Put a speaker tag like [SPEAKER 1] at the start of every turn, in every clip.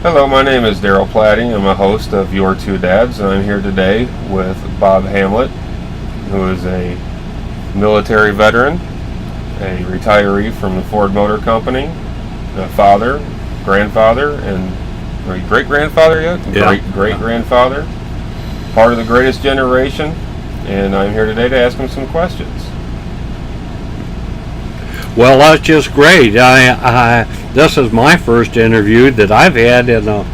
[SPEAKER 1] Hello, my name is Daryl Platty. I'm a host of Your2Dads, and I'm here today with Bob Hamlett, who is a military veteran, a retiree from the Ford Motor Company, a father, grandfather, and are you great-grandfather yet?
[SPEAKER 2] Yeah.
[SPEAKER 1] Great-grandfather, part of the greatest generation, and I'm here today to ask him some questions.
[SPEAKER 2] Well, that's just great. This is my first interview that I've had in a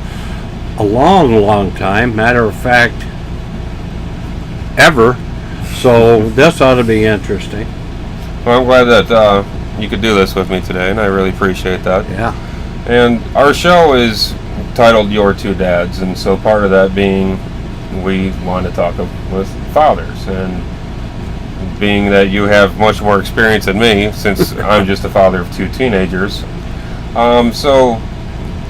[SPEAKER 2] long time. Matter of fact, ever. So this ought to be interesting.
[SPEAKER 1] Well, I'm glad that you could do this with me today, and I really appreciate that.
[SPEAKER 2] Yeah.
[SPEAKER 1] And our show is titled Your2Dads, and so part of that being we want to talk with fathers, and being that you have much more experience than me, since I'm just a father of two teenagers. So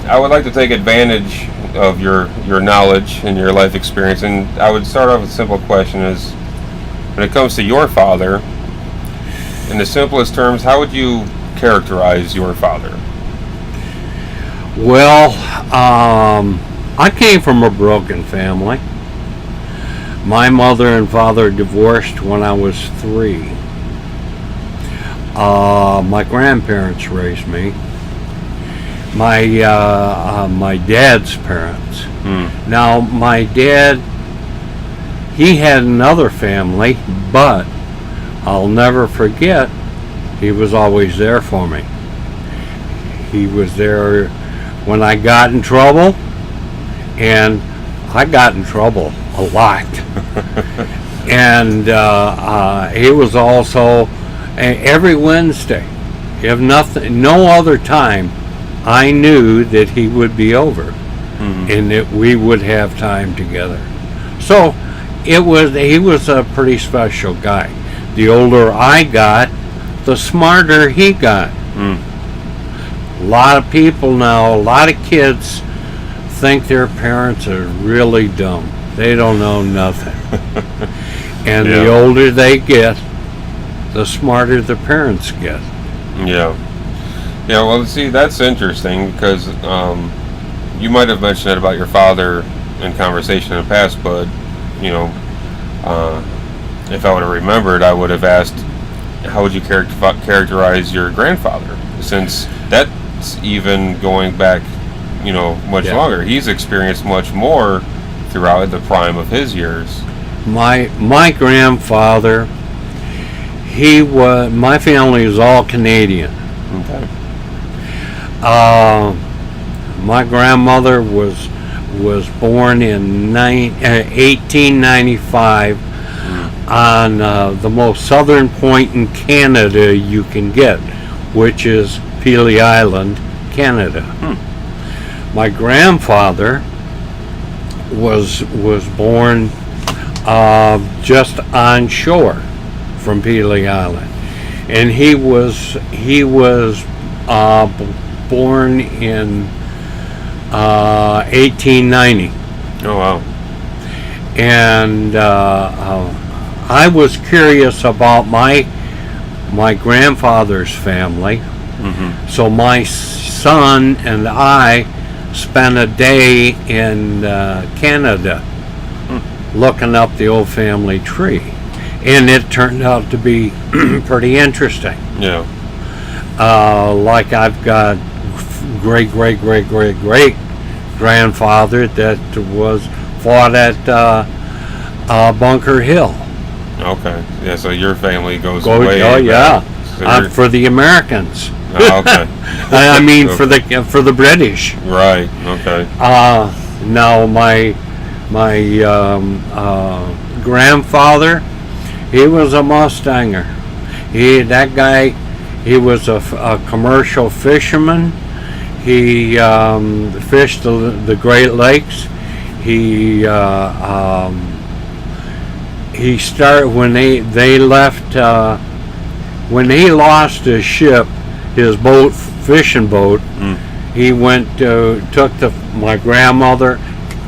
[SPEAKER 1] I would like to take advantage of your knowledge and your life experience, and I would start off with a simple question is, when it comes to your father, in the simplest terms, how would you characterize your father?
[SPEAKER 2] Well, I came from a broken family. My mother and father divorced when I was 3. My grandparents raised me. My dad's parents. Now, my dad, he had another family, but I'll never forget, he was always there for me. He was there when I got in trouble, and I got in trouble a lot. And he was also every Wednesday, if no other time, I knew that he would be over, and that we would have time together. So he was a pretty special guy. The older I got, the smarter he got. A lot of people now, a lot of kids think their parents are really dumb. They don't know nothing. And the older they get, the smarter the parents get.
[SPEAKER 1] Yeah, well, see, that's interesting, because you might have mentioned that about your father in conversation in the past, but, if I would have remembered, I would have asked, how would you characterize your grandfather? Since that's even going back, much longer. He's experienced much more throughout the prime of his years.
[SPEAKER 2] My grandfather, my family is all Canadian.
[SPEAKER 1] Okay.
[SPEAKER 2] My grandmother was born in 1895 on the most southern point in Canada you can get, which is Pelee Island, Canada. My grandfather was born just on shore from Pelee Island, and he was born in 1890.
[SPEAKER 1] Oh wow!
[SPEAKER 2] And I was curious about my grandfather's family, so my son and I spent a day in Canada looking up the old family tree, and it turned out to be pretty interesting.
[SPEAKER 1] Yeah.
[SPEAKER 2] Like I've got great grandfather that fought at Bunker Hill.
[SPEAKER 1] Okay. Yeah. So your family goes way.
[SPEAKER 2] Oh yeah.
[SPEAKER 1] So
[SPEAKER 2] for the Americans.
[SPEAKER 1] Oh, okay.
[SPEAKER 2] I mean for the British.
[SPEAKER 1] Right. Okay.
[SPEAKER 2] Now my grandfather, he was a Mustanger. He was a commercial fisherman. He fished the Great Lakes. He started when they left when he lost his ship, his boat, fishing boat. He took my grandmother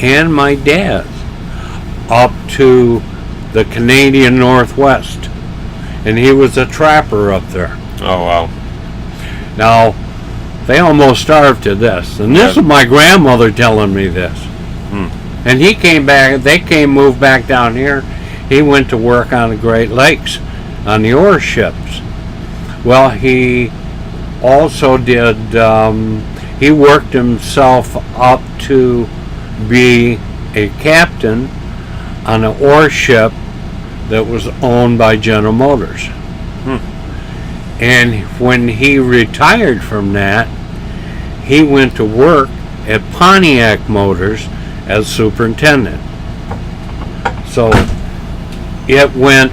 [SPEAKER 2] and my dad up to the Canadian Northwest, and he was a trapper up there.
[SPEAKER 1] Oh wow!
[SPEAKER 2] Now, They almost starved to this. And this is my grandmother telling me this. And he came back, moved back down here. He went to work on the Great Lakes on the ore ships. Well, he also did, he worked himself up to be a captain on an ore ship that was owned by General Motors. And when he retired from that, he went to work at Pontiac Motors as superintendent. So it went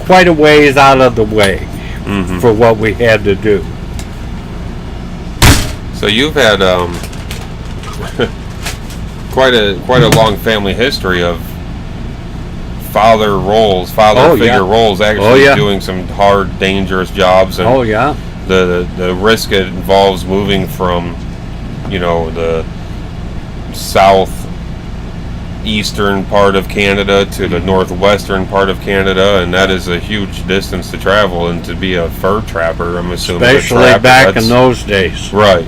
[SPEAKER 2] quite a ways out of the way for what we had to do.
[SPEAKER 1] So you've had quite a long family history of father figure roles, actually doing some hard, dangerous jobs. And the risk it involves moving from, the southeastern part of Canada to the northwestern part of Canada, and that is a huge distance to travel. And to be a fur trapper, I'm assuming,
[SPEAKER 2] especially back in those days,
[SPEAKER 1] right?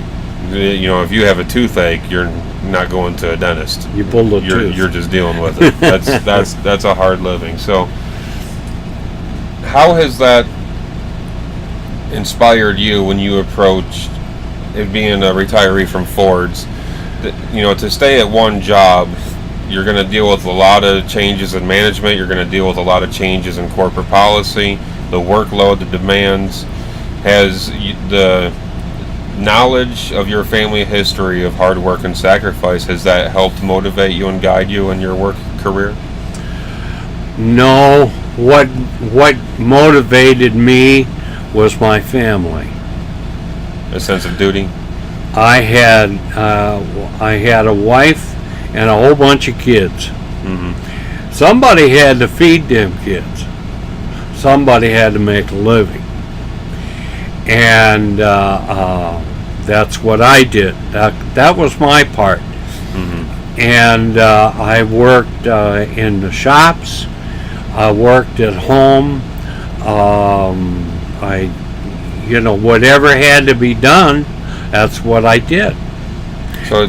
[SPEAKER 1] If you have a toothache, you're not going to a dentist.
[SPEAKER 2] You pull the tooth.
[SPEAKER 1] You're just dealing with it. That's a hard living. So, how has that inspired you when you approached it, being a retiree from Ford's? To stay at one job, you're going to deal with a lot of changes in management. You're going to deal with a lot of changes in corporate policy, the workload, the demands. Has the knowledge of your family history of hard work and sacrifice, has that helped motivate you and guide you in your work career?
[SPEAKER 2] No. What motivated me was my family.
[SPEAKER 1] A sense of duty?
[SPEAKER 2] I had a wife and a whole bunch of kids. Somebody had to feed them kids. Somebody had to make a living. And that's what I did. That was my part. And I worked in the shops. I worked at home. Whatever had to be done, that's what I did.
[SPEAKER 1] So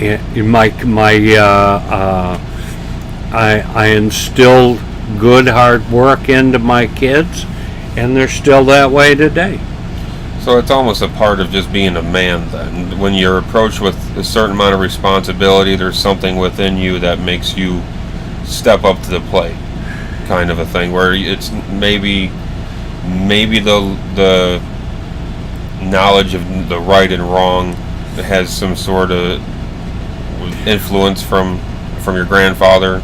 [SPEAKER 2] I instilled good hard work into my kids, and they're still that way today.
[SPEAKER 1] So it's almost a part of just being a man then. When you're approached with a certain amount of responsibility, there's something within you that makes you step up to the plate, kind of a thing, where it's maybe the knowledge of the right and wrong has some sort of influence from your grandfather.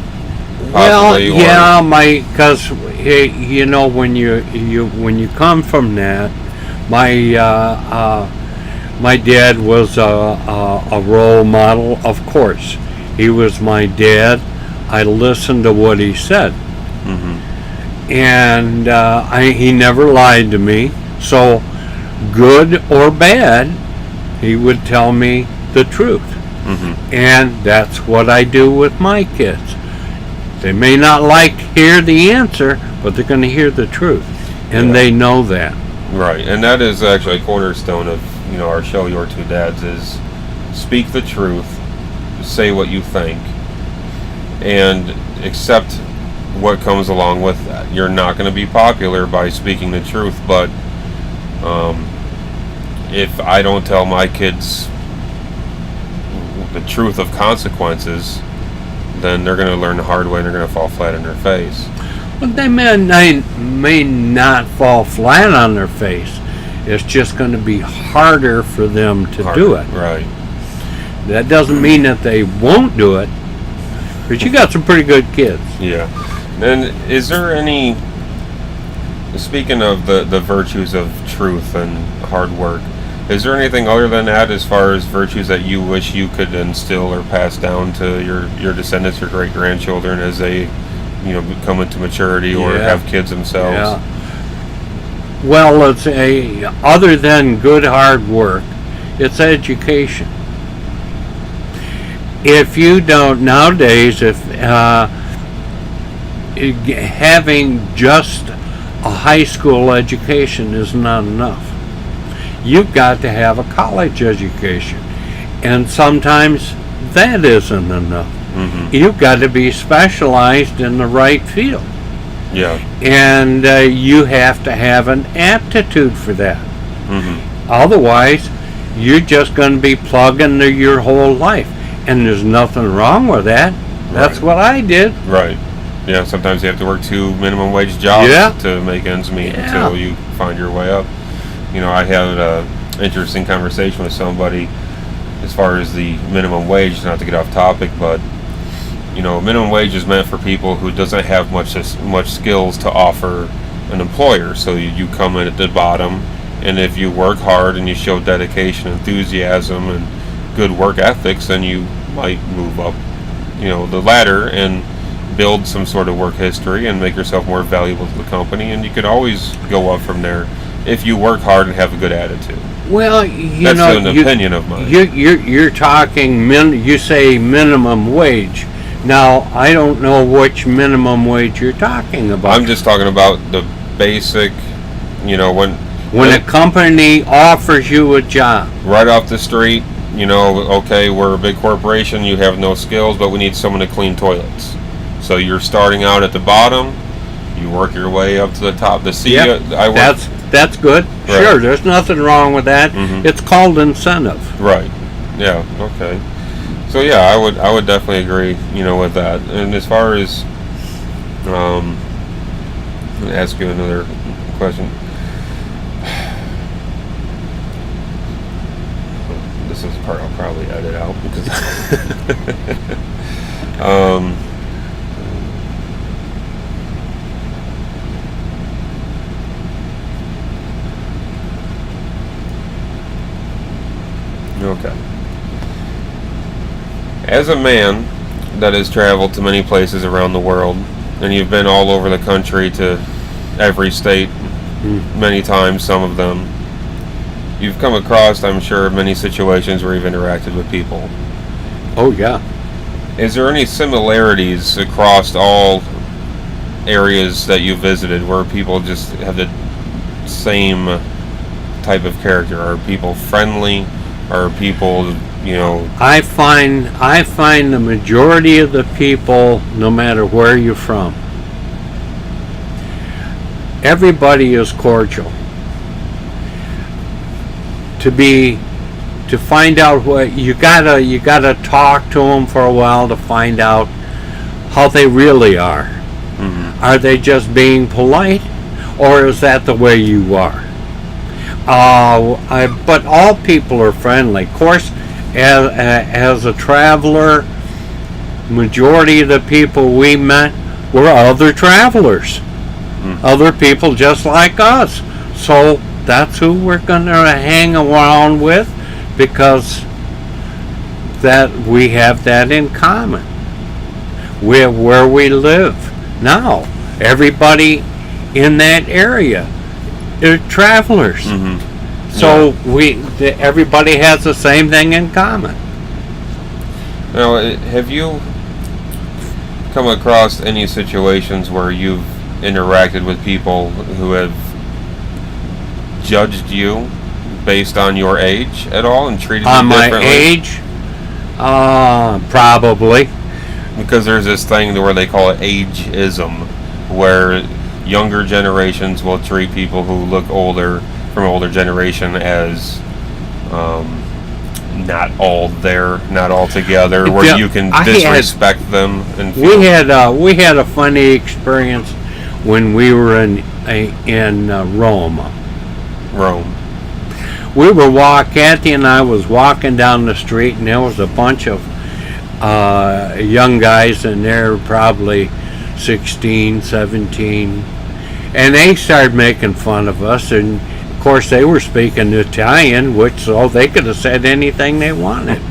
[SPEAKER 1] Possibly,
[SPEAKER 2] because when you come from that. My dad was a role model, of course. He was my dad. I listened to what he said. And he never lied to me. So, good or bad, he would tell me the truth. And that's what I do with my kids. They may not hear the answer, but they're going to hear the truth. And they know that.
[SPEAKER 1] Right, and that is actually a cornerstone of our show, Your2Dads, is speak the truth, say what you think, and accept what comes along with that. You're not going to be popular by speaking the truth, but if I don't tell my kids the truth of consequences, then they're going to learn the hard way and they're going to fall flat on their face.
[SPEAKER 2] But they may not fall flat on their face. It's just going to be harder for them to do it.
[SPEAKER 1] Right.
[SPEAKER 2] That doesn't mean that they won't do it, but you got some pretty good kids.
[SPEAKER 1] Yeah. And is there any, speaking of the virtues of truth and hard work, is there anything other than that as far as virtues that you wish you could instill or pass down to your descendants, your great-grandchildren, as they come into maturity or have kids themselves?
[SPEAKER 2] Yeah. Well, let's say, other than good hard work, it's education. If you don't, nowadays, having just a high school education is not enough. You've got to have a college education, and sometimes that isn't enough.
[SPEAKER 1] Mm-hmm.
[SPEAKER 2] You've got to be specialized in the right field.
[SPEAKER 1] Yeah.
[SPEAKER 2] And you have to have an aptitude for that.
[SPEAKER 1] Mm-hmm.
[SPEAKER 2] Otherwise, you're just going to be plugging there your whole life. And there's nothing wrong with that. That's
[SPEAKER 1] Right.
[SPEAKER 2] what I did.
[SPEAKER 1] Right. Yeah, sometimes you have to work 2 minimum wage jobs
[SPEAKER 2] Yeah.
[SPEAKER 1] to make ends meet
[SPEAKER 2] Yeah.
[SPEAKER 1] until you find your way up. You know, I had an interesting conversation with somebody as far as the minimum wage, not to get off topic, but you know, minimum wage is meant for people who doesn't have much skills to offer an employer. So you come in at the bottom, and if you work hard and you show dedication, enthusiasm, and good work ethics, then you might move up, you know, the ladder and build some sort of work history and make yourself more valuable to the company. And you could always go up from there if you work hard and have a good attitude.
[SPEAKER 2] Well,
[SPEAKER 1] That's an opinion of mine.
[SPEAKER 2] You're talking you say minimum wage. Now, I don't know which minimum wage you're talking about.
[SPEAKER 1] I'm just talking about the basic, you know, when
[SPEAKER 2] a company offers you a job.
[SPEAKER 1] right off the street, you know, okay, we're a big corporation, you have no skills, but we need someone to clean toilets. So you're starting out at the bottom, you work your way up to the top.
[SPEAKER 2] That's good.
[SPEAKER 1] Right.
[SPEAKER 2] Sure, there's nothing wrong with that.
[SPEAKER 1] Mhm.
[SPEAKER 2] It's called incentive.
[SPEAKER 1] Right. Yeah. Okay. So yeah, I would definitely agree, you know, with that. And as far as, I'm gonna ask you another question. This is the part I'll probably edit out because. Okay. As a man that has traveled to many places around the world, and you've been all over the country to every state many times, some of them, you've come across, I'm sure, many situations where you've interacted with people.
[SPEAKER 2] Oh, yeah.
[SPEAKER 1] Is there any similarities across all areas that you visited where people just have the same type of character? Are people friendly? Are people, you know...
[SPEAKER 2] I find the majority of the people, no matter where you're from, everybody is cordial. To find out what you gotta talk to them for a while to find out how they really are.
[SPEAKER 1] Mm-hmm.
[SPEAKER 2] Are they just being polite, or is that the way you are? But all people are friendly. Of course, as a traveler, majority of the people we met were other travelers, other people just like us. So that's who we're going to hang around with, because that we have that in common. Where we live now, everybody in that area are travelers.
[SPEAKER 1] Mm-hmm.
[SPEAKER 2] So everybody has the same thing in common.
[SPEAKER 1] Now, have you come across any situations where you've interacted with people who have judged you based on your age at all and treated you differently?
[SPEAKER 2] On my age? Probably.
[SPEAKER 1] Because there's this thing where they call it ageism, where younger generations will treat people who look older, from an older generation, as not all there, not all together, where you can disrespect them. And
[SPEAKER 2] we had a funny experience when we were in Rome. We were Kathy and I was walking down the street, and there was a bunch of young guys, and they're probably 16, 17, and they started making fun of us. And of course they were speaking Italian, so they could have said anything they wanted.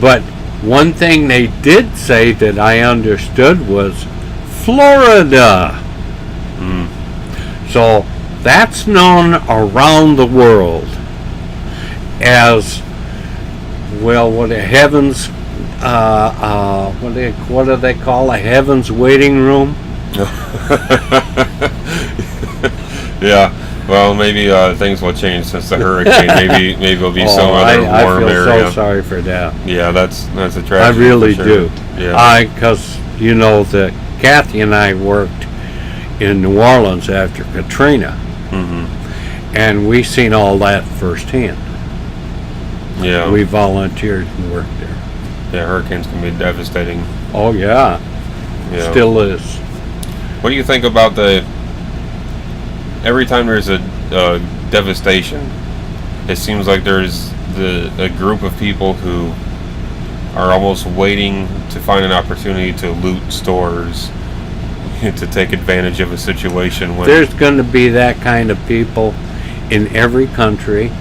[SPEAKER 2] But one thing they did say that I understood was Florida. So that's known around the world as, well, what do they call a heaven's waiting room?
[SPEAKER 1] Yeah. Well, maybe things will change since the hurricane. Maybe it'll be some other warm area.
[SPEAKER 2] I feel so sorry for that.
[SPEAKER 1] Yeah, that's a tragedy.
[SPEAKER 2] I really
[SPEAKER 1] for
[SPEAKER 2] do.
[SPEAKER 1] sure. Yeah.
[SPEAKER 2] Because you know that Kathy and I worked in New Orleans after Katrina, and we seen all that firsthand.
[SPEAKER 1] Yeah.
[SPEAKER 2] We volunteered and worked there.
[SPEAKER 1] Yeah, hurricanes can be devastating.
[SPEAKER 2] Oh yeah,
[SPEAKER 1] Yeah.
[SPEAKER 2] still is.
[SPEAKER 1] What do you think about every time there's a devastation, it seems like there's a group of people who are almost waiting to find an opportunity to loot stores to take advantage of a situation.
[SPEAKER 2] There's going to be that kind of people in every country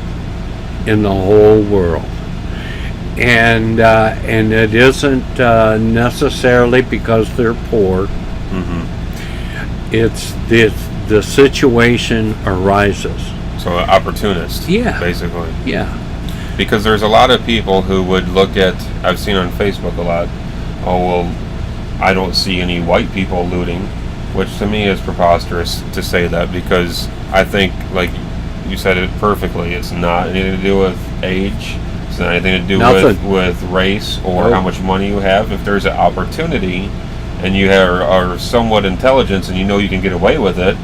[SPEAKER 2] in the whole world. And it isn't necessarily because they're poor. It's the situation arises.
[SPEAKER 1] So an opportunist, basically.
[SPEAKER 2] Yeah.
[SPEAKER 1] Because there's a lot of people who would look at, I've seen on Facebook a lot, oh, well, I don't see any white people looting, which to me is preposterous to say that, because I think, like you said it perfectly, it's not anything to do with age, it's not anything to do with race or how much money you have. If there's an opportunity and you are somewhat intelligent and you know you can get away with it,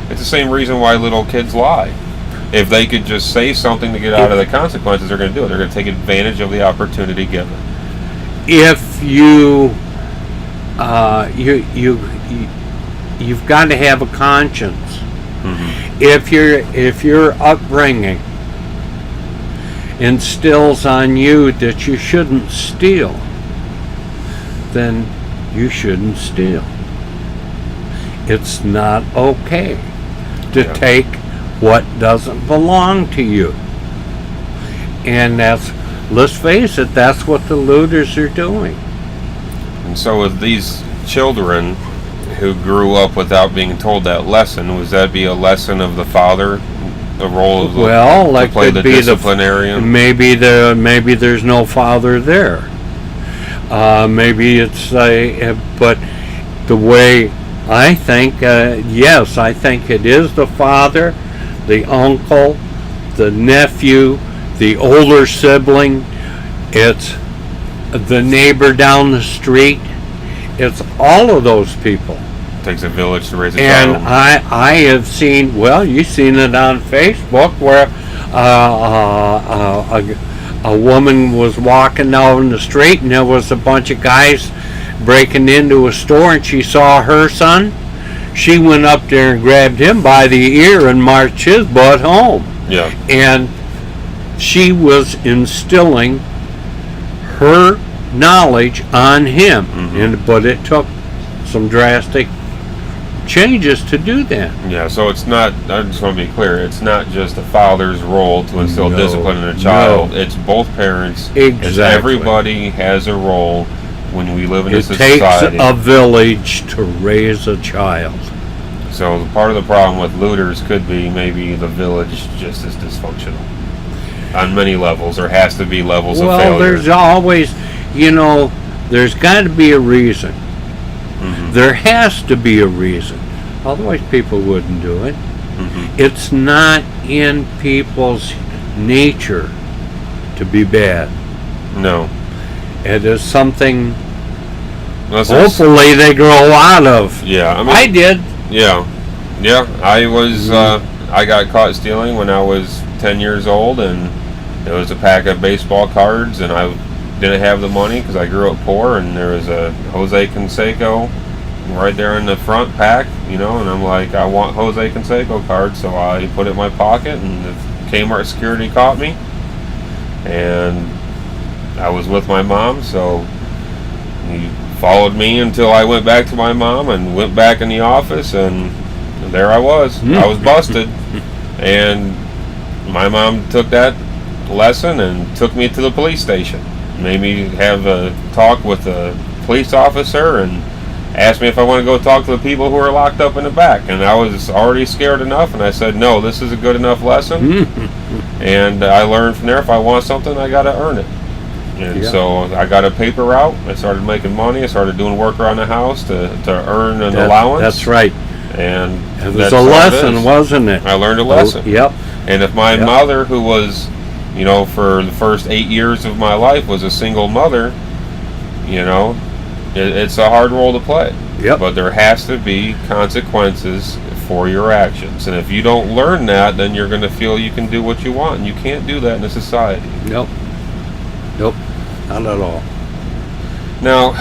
[SPEAKER 1] it's the same reason why little kids lie. If they could just say something to get out of the consequences, they're going to do it. They're going to take advantage of the opportunity given. If
[SPEAKER 2] you've got to have a conscience. If your upbringing instills on you that you shouldn't steal, then you shouldn't steal. It's not okay to take what doesn't belong to you. And let's face it, that's what the looters are doing.
[SPEAKER 1] And so with these children who grew up without being told that lesson, would that be a lesson of the father, the role of to play the disciplinarian?
[SPEAKER 2] Maybe there's no father there. Maybe it's but the way I think, yes, I think it is the father, the uncle, the nephew, the older sibling. It's the neighbor down the street. It's all of those people.
[SPEAKER 1] It takes a village to raise a child.
[SPEAKER 2] And I have seen, well, you've seen it on Facebook where a woman was walking down the street and there was a bunch of guys breaking into a store, and she saw her son. She went up there and grabbed him by the ear and marched his butt home.
[SPEAKER 1] Yeah.
[SPEAKER 2] And she was instilling her knowledge on him. But it took some drastic changes to do that.
[SPEAKER 1] Yeah, so it's not, I just want to be clear, it's not just the father's role to instill discipline in a child. It's both parents.
[SPEAKER 2] Exactly.
[SPEAKER 1] Everybody has a role when we live in a society.
[SPEAKER 2] It takes a village to raise a child.
[SPEAKER 1] So part of the problem with looters could be maybe the village just is dysfunctional on many levels. There has to be levels of failure.
[SPEAKER 2] Well, there's always, there's got to be a reason. There has to be a reason. Otherwise people wouldn't do it. It's not in people's nature to be bad.
[SPEAKER 1] No.
[SPEAKER 2] It is something hopefully they grow out of.
[SPEAKER 1] Yeah.
[SPEAKER 2] I did.
[SPEAKER 1] Yeah. I was, I got caught stealing when I was 10 years old, and it was a pack of baseball cards, and I didn't have the money because I grew up poor, and there was a Jose Canseco right there in the front pack, and I'm like, I want Jose Canseco cards, so I put it in my pocket, and the Kmart security caught me, and I was with my mom, so he followed me until I went back to my mom and went back in the office, and there I was. I was busted, and my mom took that lesson and took me to the police station, made me have a talk with the police officer, and asked me if I want to go talk to the people who are locked up in the back, and I was already scared enough, and I said, no, this is a good enough lesson, and I learned from there, if I want something, I got to earn it. And so I got a paper route, I started making money, I started doing work around the house to earn an allowance.
[SPEAKER 2] That's right.
[SPEAKER 1] And
[SPEAKER 2] it was a lesson, wasn't it?
[SPEAKER 1] I learned a lesson.
[SPEAKER 2] Yep.
[SPEAKER 1] And if my mother, who was, for the first 8 years of my life, was a single mother, it's a hard role to play.
[SPEAKER 2] Yep.
[SPEAKER 1] But there has to be consequences for your actions. And if you don't learn that, then you're going to feel you can do what you want. And you can't do that in a society.
[SPEAKER 2] Nope. Not at all.
[SPEAKER 1] Now,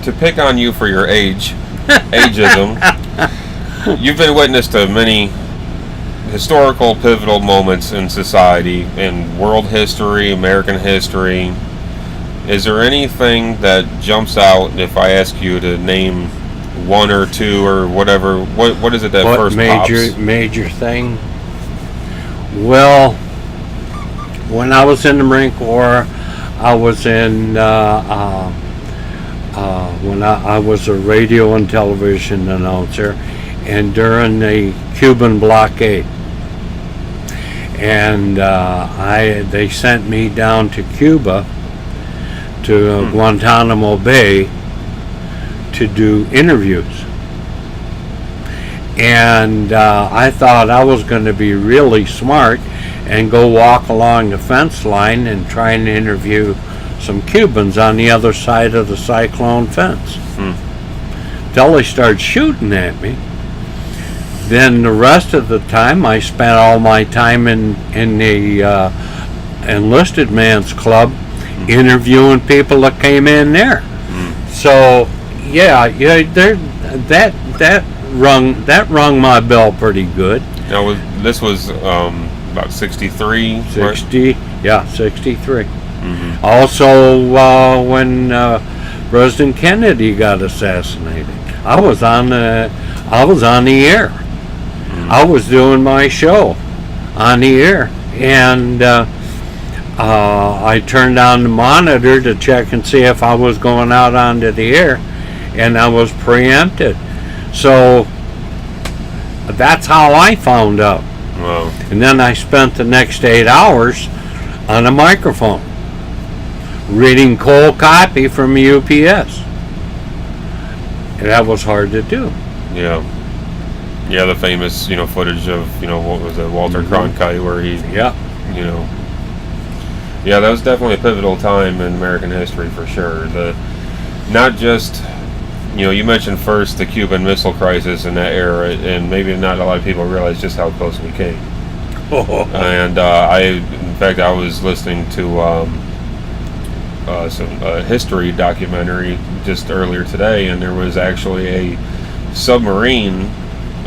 [SPEAKER 1] to pick on you for your ageism, you've been witness to many historical pivotal moments in society, in world history, American history. Is there anything that jumps out if I ask you to name one or two or whatever? What is it that first pops?
[SPEAKER 2] Major thing? Well, when I was in the Marine Corps, I was in when I was a radio and television announcer, and during the Cuban blockade, and they sent me down to Cuba, to Guantanamo Bay, to do interviews. And I thought I was going to be really smart and go walk along the fence line and try and interview some Cubans on the other side of the cyclone fence. Till they started shooting at me. Then the rest of the time I spent all my time in the enlisted man's club interviewing people that came in there. So that rung my bell pretty good.
[SPEAKER 1] Now, this was about 63?
[SPEAKER 2] 60, right? 63. Also, when President Kennedy got assassinated, I was on the air. I was doing my show on the air, and I turned on the monitor to check and see if I was going out onto the air, and I was preempted. So that's how I found out.
[SPEAKER 1] Wow.
[SPEAKER 2] And then I spent the next 8 hours on a microphone reading cold copy from UPS. And that was hard to do.
[SPEAKER 1] Yeah. Yeah, the famous, footage of, what was it, Walter Cronkite, where he, yeah, that was definitely a pivotal time in American history for sure. Not just, you mentioned first the Cuban Missile Crisis in that era, and maybe not a lot of people realize just how close we came. And in fact, I was listening to some history documentary just earlier today, and there was actually a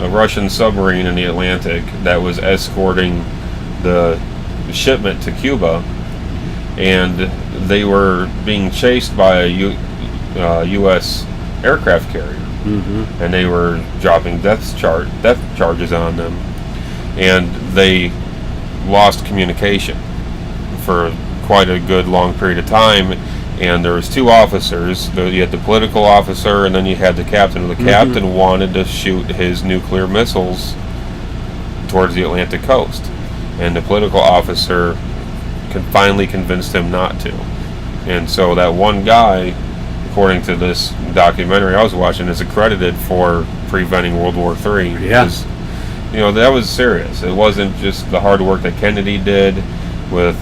[SPEAKER 1] Russian submarine in the Atlantic that was escorting the shipment to Cuba, and they were being chased by a U.S. aircraft carrier, and they were dropping death charges on them, and they lost communication for quite a good long period of time. And there was two officers. You had the political officer, and then you had the captain. The captain wanted to shoot his nuclear missiles towards the Atlantic coast, and the political officer finally convinced him not to. And so that one guy, according to this documentary I was watching, is accredited for preventing World War III.
[SPEAKER 2] Yeah.
[SPEAKER 1] Because, that was serious. It wasn't just the hard work that Kennedy did with,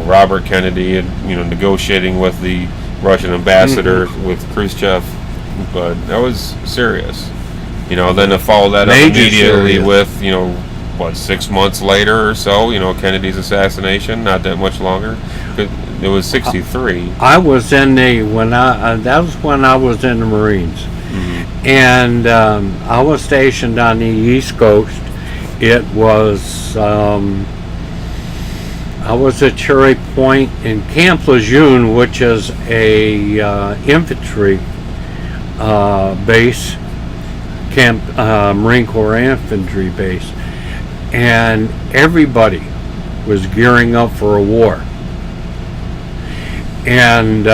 [SPEAKER 1] Robert Kennedy and, negotiating with the Russian ambassador with Khrushchev, but that was serious. Then to follow that up immediately with, 6 months later or so, Kennedy's assassination, not that much longer. It was 63.
[SPEAKER 2] I was in that was when I was in the Marines. And I was stationed on the East Coast. It was, I was at Cherry Point in Camp Lejeune, which is a infantry base, Marine Corps infantry base, and everybody was gearing up for a war. And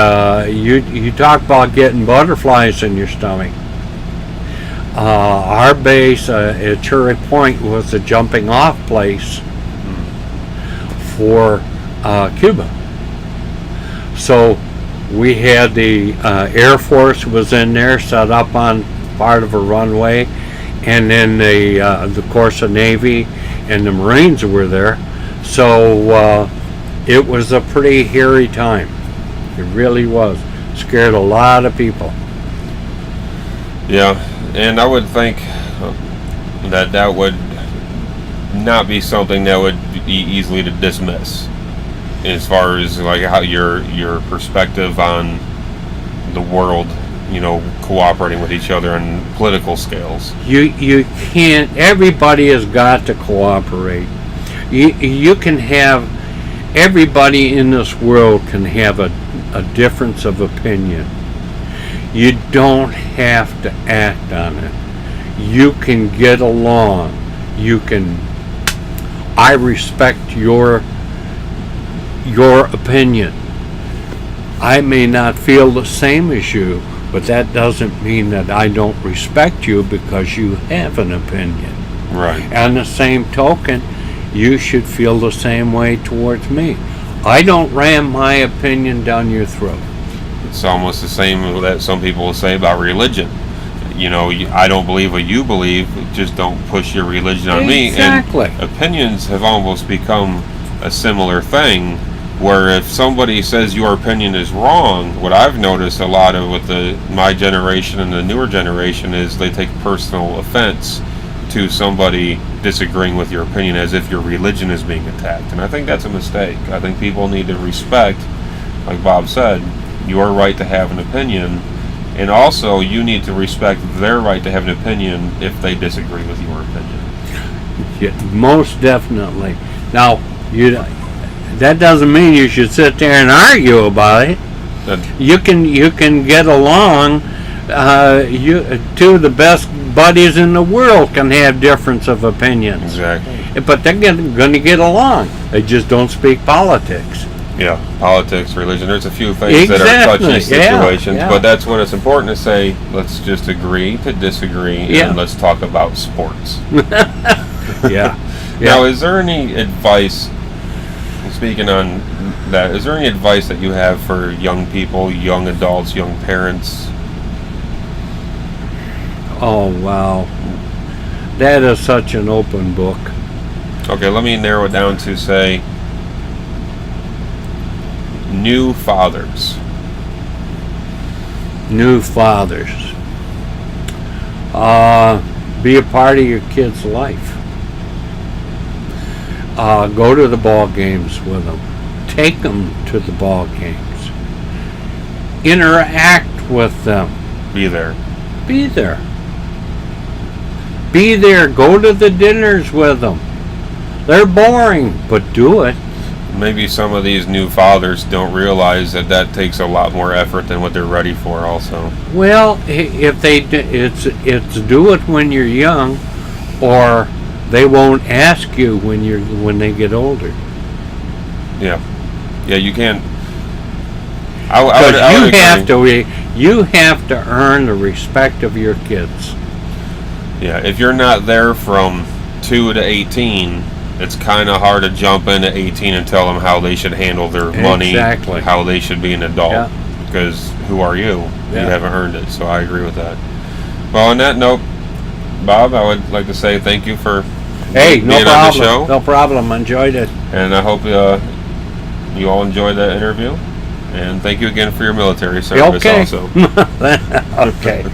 [SPEAKER 2] you talk about getting butterflies in your stomach. Our base at Cherry Point was a jumping off place for Cuba. So we had the Air Force was in there, set up on part of a runway, and then the course of Navy and the Marines were there. So it was a pretty hairy time. It really was. Scared a lot of people.
[SPEAKER 1] Yeah, and I would think that would not be something that would be easily to dismiss, as far as like how your perspective on the world, cooperating with each other on political scales.
[SPEAKER 2] You can't. Everybody has got to cooperate. You can have. Everybody in this world can have a difference of opinion. You don't have to act on it. You can get along. I respect your opinion. I may not feel the same as you, but that doesn't mean that I don't respect you because you have an opinion.
[SPEAKER 1] Right.
[SPEAKER 2] On the same token, you should feel the same way towards me. I don't ram my opinion down your throat.
[SPEAKER 1] It's almost the same that some people will say about religion. I don't believe what you believe, just don't push your religion on me.
[SPEAKER 2] Exactly.
[SPEAKER 1] And opinions have almost become a similar thing, where if somebody says your opinion is wrong, what I've noticed a lot of with my generation and the newer generation is they take personal offense to somebody disagreeing with your opinion as if your religion is being attacked. And I think that's a mistake. I think people need to respect, like Bob said, your right to have an opinion, and also you need to respect their right to have an opinion if they disagree with your opinion.
[SPEAKER 2] Yeah, most definitely. Now, that doesn't mean you should sit there and argue about it. You can get along. Two of the best buddies in the world can have difference of opinions.
[SPEAKER 1] Exactly.
[SPEAKER 2] But they're going to get along. They just don't speak politics.
[SPEAKER 1] Yeah, politics, religion. There's a few things that are touchy situations,
[SPEAKER 2] yeah.
[SPEAKER 1] but that's when it's important to say, let's just agree to disagree, and let's talk about sports.
[SPEAKER 2] Yeah.
[SPEAKER 1] Now, is there any advice, speaking on that, is there any advice that you have for young people, young adults, young parents?
[SPEAKER 2] Oh, wow. That is such an open book.
[SPEAKER 1] Okay, let me narrow it down to, say, new fathers.
[SPEAKER 2] New fathers. Be a part of your kid's life. Go to the ball games with them. Take them to the ball games. Interact with them.
[SPEAKER 1] Be there.
[SPEAKER 2] Be there. Be there. Go to the dinners with them. They're boring, but do it.
[SPEAKER 1] Maybe some of these new fathers don't realize that takes a lot more effort than what they're ready for also.
[SPEAKER 2] Well, if it's do it when you're young, or they won't ask you when they get older.
[SPEAKER 1] Yeah, you can't.
[SPEAKER 2] You have to earn the respect of your kids.
[SPEAKER 1] Yeah, if you're not there from 2 to 18, it's kind of hard to jump into 18 and tell them how they should handle their money,
[SPEAKER 2] exactly.
[SPEAKER 1] How they should be an adult, because who are you? You haven't earned it, so I agree with that. Well, on that note, Bob, I would like to say thank you for being on the show.
[SPEAKER 2] No problem. Enjoyed it.
[SPEAKER 1] And I hope you all enjoyed that interview. And thank you again for your military service also.
[SPEAKER 2] Okay.